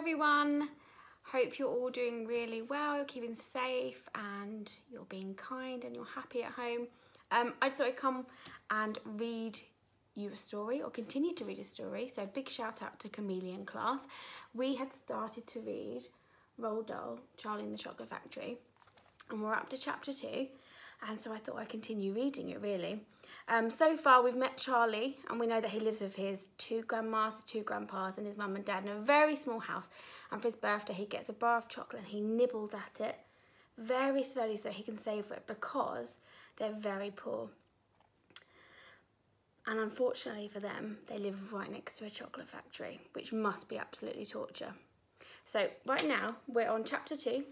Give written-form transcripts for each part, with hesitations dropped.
everyone. Hope you're all doing really well, you're keeping safe and you're being kind and you're happy at home. I just thought I'd come and read you a story or continue to read a story. So big shout out to Chameleon class. We had started to read Roald Dahl, Charlie and the Chocolate Factory, and we're up to chapter 2. And so I thought I'd continue reading it really. So far we've met Charlie and we know that he lives with his 2 grandmas, 2 grandpas and his mum and dad in a very small house, and for his birthday he gets a bar of chocolate and he nibbles at it very slowly so that he can savour it because they're very poor. And unfortunately for them, they live right next to a chocolate factory, which must be absolutely torture. So right now we're on chapter 2. There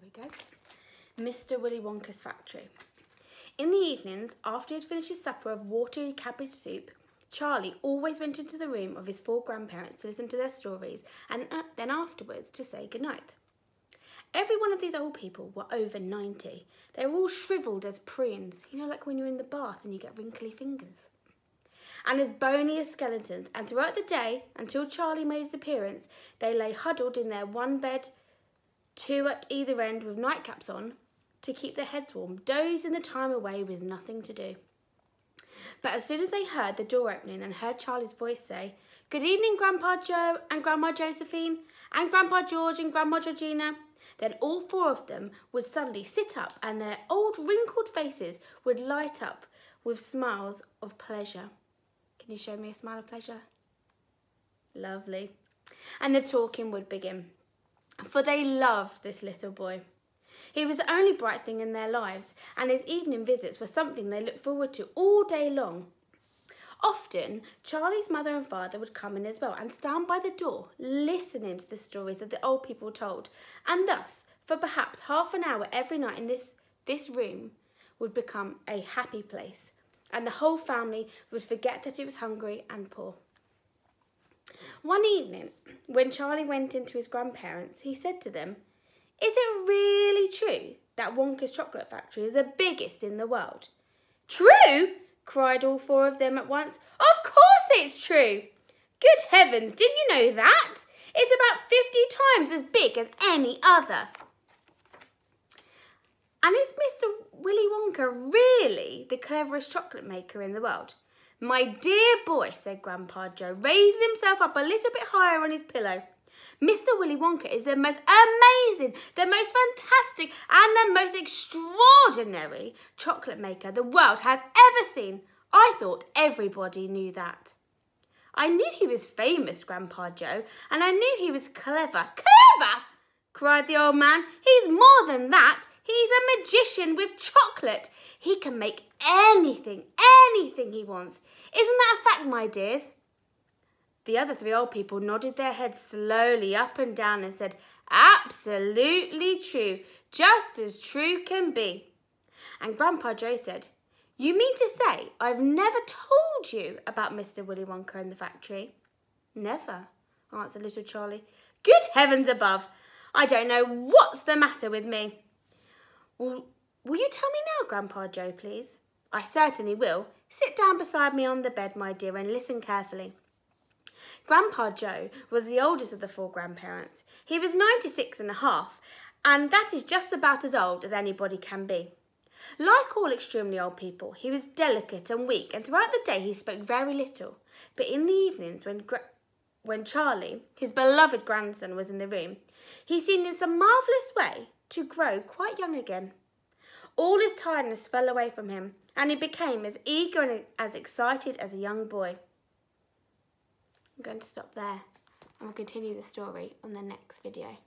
we go. Mr. Willy Wonka's Factory. In the evenings, after he had finished his supper of watery cabbage soup, Charlie always went into the room of his 4 grandparents to listen to their stories and then afterwards to say goodnight. Every one of these old people were over 90. They were all shrivelled as prunes, you know, like when you're in the bath and you get wrinkly fingers. And as bony as skeletons, and throughout the day, until Charlie made his appearance, they lay huddled in their one bed, 2 at either end with nightcaps on, to keep their heads warm, dozing the time away with nothing to do. But as soon as they heard the door opening and heard Charlie's voice say, "Good evening, Grandpa Joe and Grandma Josephine and Grandpa George and Grandma Georgina," then all 4 of them would suddenly sit up and their old wrinkled faces would light up with smiles of pleasure. Can you show me a smile of pleasure? Lovely. And the talking would begin, for they loved this little boy. He was the only bright thing in their lives, and his evening visits were something they looked forward to all day long. Often, Charlie's mother and father would come in as well and stand by the door, listening to the stories that the old people told, and thus, for perhaps half an hour every night in this room would become a happy place, and the whole family would forget that it was hungry and poor. One evening, when Charlie went into his grandparents', he said to them, "Is it really true that Wonka's Chocolate Factory is the biggest in the world?" "True?" cried all 4 of them at once. "Of course it's true. Good heavens, didn't you know that? It's about 50 times as big as any other." "And is Mr. Willy Wonka really the cleverest chocolate maker in the world?" "My dear boy," said Grandpa Joe, raising himself up a little bit higher on his pillow, "Mr. Willy Wonka is the most amazing, the most fantastic and the most extraordinary chocolate maker the world has ever seen. I thought everybody knew that." "I knew he was famous, Grandpa Joe, and I knew he was clever." "Clever!" cried the old man. "He's more than that. He's a magician with chocolate. He can make anything he wants. Isn't that a fact, my dears?" The other 3 old people nodded their heads slowly up and down and said, "Absolutely true, just as true can be." And Grandpa Joe said, "You mean to say I've never told you about Mr. Willy Wonka and the factory?" "Never," answered little Charlie. "Good heavens above, I don't know what's the matter with me." Will you tell me now, Grandpa Joe, please?" "I certainly will. Sit down beside me on the bed, my dear, and listen carefully." Grandpa Joe was the oldest of the 4 grandparents. He was 96 and a half, and that is just about as old as anybody can be. Like all extremely old people, he was delicate and weak, and throughout the day he spoke very little. But in the evenings, when Charlie, his beloved grandson, was in the room, he seemed in some marvellous way to grow quite young again. All his tiredness fell away from him, and he became as eager and as excited as a young boy. I'm going to stop there and we'll continue the story on the next video.